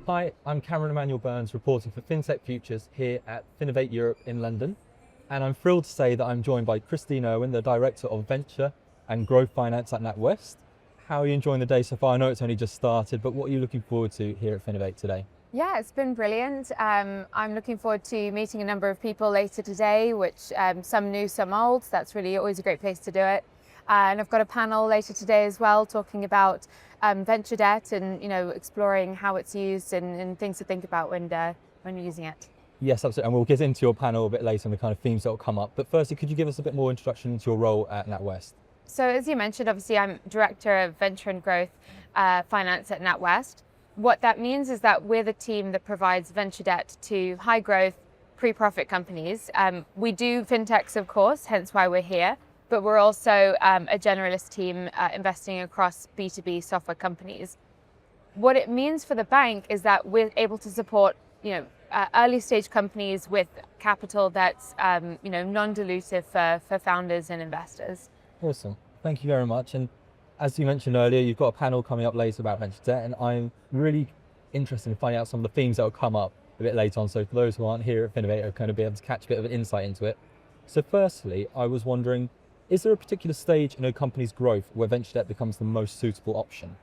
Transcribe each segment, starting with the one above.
Hi, I'm Cameron Emmanuel Burns, reporting for FinTech Futures here at FinovateEurope in London. And I'm thrilled to say that I'm joined by Kristine Erwin, the Director of Venture and Growth Finance at NatWest. How are you enjoying the day so far? I know it's only just started, but what are you looking forward to here at Finovate today? Yeah, it's been brilliant. I'm looking forward to meeting a number of people later today, which some new, some old. That's really always a great place to do it. And I've got a panel later today as well talking about venture debt and exploring how it's used and things to think about when you're using it. Yes, absolutely. And we'll get into your panel a bit later and the kind of themes that will come up. But firstly, could you give us a bit more introduction into your role at NatWest? So as you mentioned, obviously I'm Director of Venture and Growth Finance at NatWest. What that means is that we're the team that provides venture debt to high growth, pre-profit companies. We do fintechs, of course, hence why we're here, but we're also a generalist team investing across B2B software companies. What it means for the bank is that we're able to support early stage companies with capital that's non-dilutive for founders and investors. Awesome. Thank you very much. And as you mentioned earlier, you've got a panel coming up later about venture debt, and I'm really interested in finding out some of the themes that will come up a bit later on. So for those who aren't here at Finovate are going to be able to catch a bit of an insight into it. So firstly, I was wondering, is there a particular stage in a company's growth where venture debt becomes the most suitable option?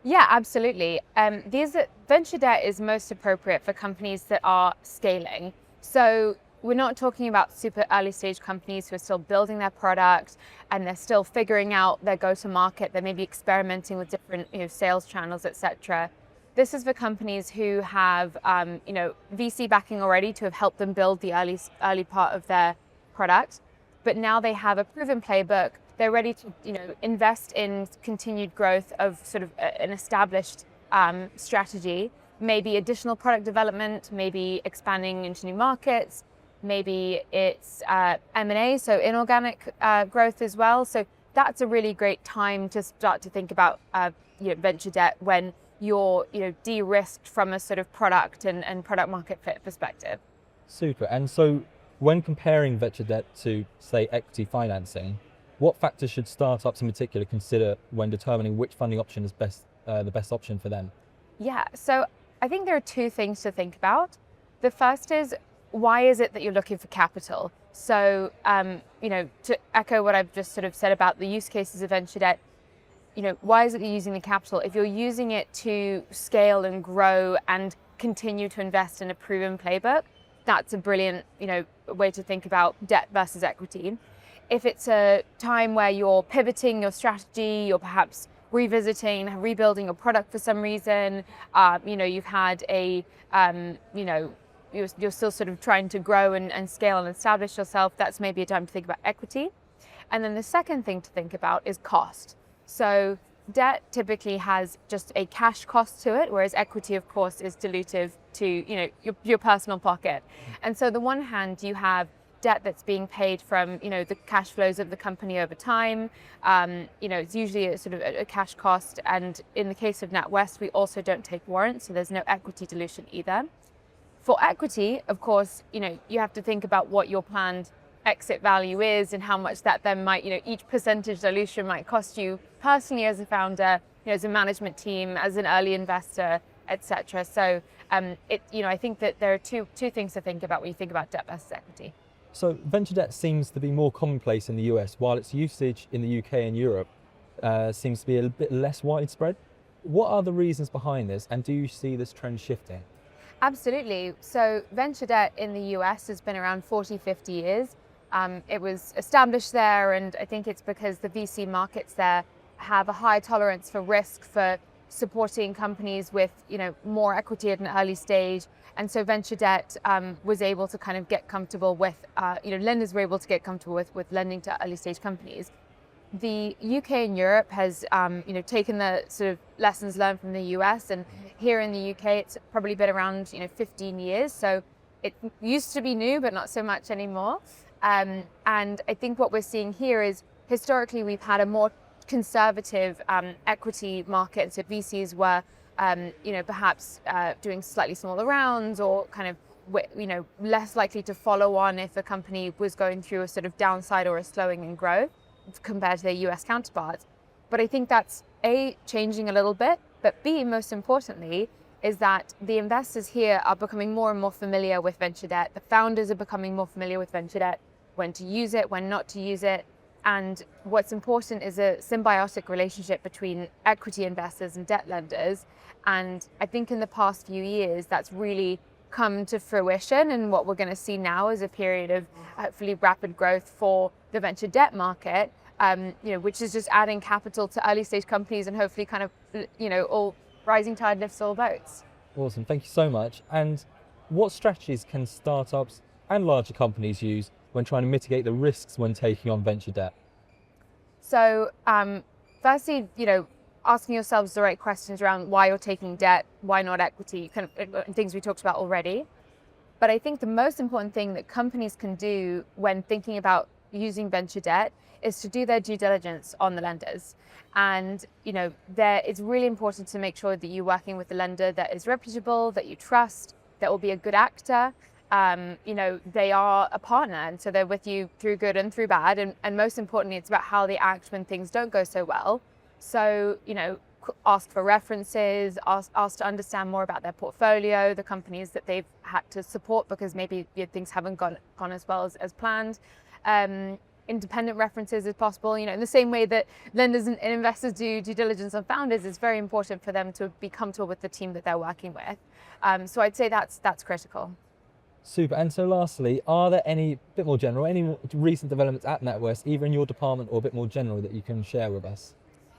Yeah, absolutely. Venture debt is most appropriate for companies that are scaling. So we're not talking about super early stage companies who are still building their product and they're still figuring out their go-to-market. They may be experimenting with different sales channels, etc. This is for companies who have VC backing already to have helped them build the early part of their product, but now they have a proven playbook. They're ready to invest in continued growth of sort of an established strategy, maybe additional product development, maybe expanding into new markets. Maybe it's M&A, so inorganic growth as well. So that's a really great time to start to think about venture debt when you're de-risked from a sort of product and product market fit perspective. Super. And so when comparing venture debt to, say, equity financing, what factors should startups in particular consider when determining which funding option is the best option for them? Yeah, so I think there are two things to think about. The first is, why is it that you're looking for capital? So, to echo what I've just sort of said about the use cases of venture debt, why is it you're using the capital? If you're using it to scale and grow and continue to invest in a proven playbook, that's a brilliant, way to think about debt versus equity. If it's a time where you're pivoting your strategy, you're perhaps revisiting, rebuilding your product for some reason, you've had you're still sort of trying to grow and scale and establish yourself, that's maybe a time to think about equity. And then the second thing to think about is cost. So debt typically has just a cash cost to it, whereas equity, of course, is dilutive to your personal pocket. And so on the one hand, you have debt that's being paid from the cash flows of the company over time. It's usually a sort of a cash cost. And in the case of NatWest, we also don't take warrants, so there's no equity dilution either. For equity, of course, you have to think about what your planned exit value is and how much that then might, each percentage dilution might cost you personally as a founder, as a management team, as an early investor, etc. So, I think that there are two things to think about when you think about debt versus equity. So venture debt seems to be more commonplace in the US, while its usage in the UK and Europe seems to be a bit less widespread. What are the reasons behind this, and do you see this trend shifting? Absolutely. So venture debt in the US has been around 40, 50 years. It was established there, and I think it's because the VC markets there have a high tolerance for risk, for supporting companies with more equity at an early stage. And so venture debt was able to kind of get comfortable with, lenders were able to get comfortable with lending to early stage companies. The UK and Europe has, taken the sort of lessons learned from the US, and here in the UK, it's probably been around, 15 years. So it used to be new, but not so much anymore. And I think what we're seeing here is historically we've had a more conservative equity market. So VCs were, perhaps doing slightly smaller rounds or kind of less likely to follow on if a company was going through a sort of downside or a slowing in growth compared to their US counterparts. But I think that's A, changing a little bit, but B, most importantly, is that the investors here are becoming more and more familiar with venture debt. The founders are becoming more familiar with venture debt, when to use it, when not to use it. And what's important is a symbiotic relationship between equity investors and debt lenders. And I think in the past few years, that's really come to fruition. And what we're going to see now is a period of hopefully rapid growth for the venture debt market, which is just adding capital to early stage companies and hopefully kind of, all rising tide lifts all boats. Awesome, thank you so much. And what strategies can startups and larger companies use when trying to mitigate the risks when taking on venture debt? So firstly, asking yourselves the right questions around why you're taking debt, why not equity, kind of things we talked about already. But I think the most important thing that companies can do when thinking about using venture debt is to do their due diligence on the lenders. And, it's really important to make sure that you're working with a lender that is reputable, that you trust, that will be a good actor. They are a partner, and so they're with you through good and through bad. And most importantly, it's about how they act when things don't go so well. So, ask for references, ask to understand more about their portfolio, the companies that they've had to support because maybe things haven't gone as well as planned. Independent references if possible. In the same way that lenders and investors do due diligence on founders, it's very important for them to be comfortable with the team that they're working with. So I'd say that's critical. Super. And so lastly, are there any recent developments at NatWest, either in your department or a bit more general, that you can share with us?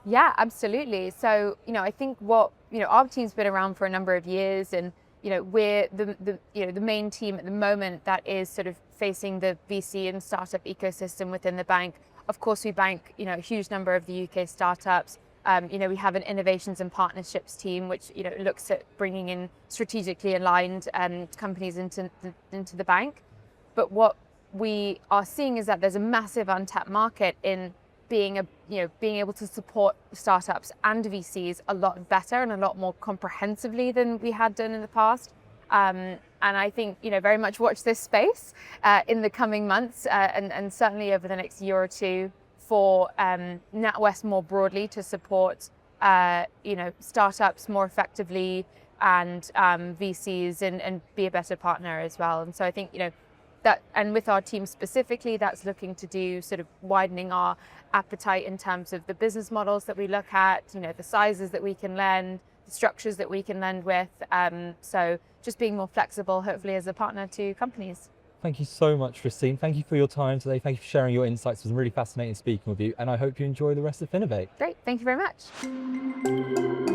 Yeah, absolutely. So, I think our team's been around for a number of years, and we're the main team at the moment that is sort of facing the VC and startup ecosystem within the bank. Of course, we bank a huge number of the UK startups. We have an innovations and partnerships team which looks at bringing in strategically aligned companies into the bank. But what we are seeing is that there's a massive untapped market in being able to support startups and VCs a lot better and a lot more comprehensively than we had done in the past. And I think, very much watch this space in the coming months and certainly over the next year or two for NatWest more broadly to support, startups more effectively and VCs and be a better partner as well. And so I think, that, and with our team specifically, that's looking to do sort of widening our appetite in terms of the business models that we look at, the sizes that we can lend, the structures that we can lend with. So just being more flexible, hopefully, as a partner to companies. Thank you so much, Kristine. Thank you for your time today. Thank you for sharing your insights. It was really fascinating speaking with you, and I hope you enjoy the rest of Finovate. Great. Thank you very much.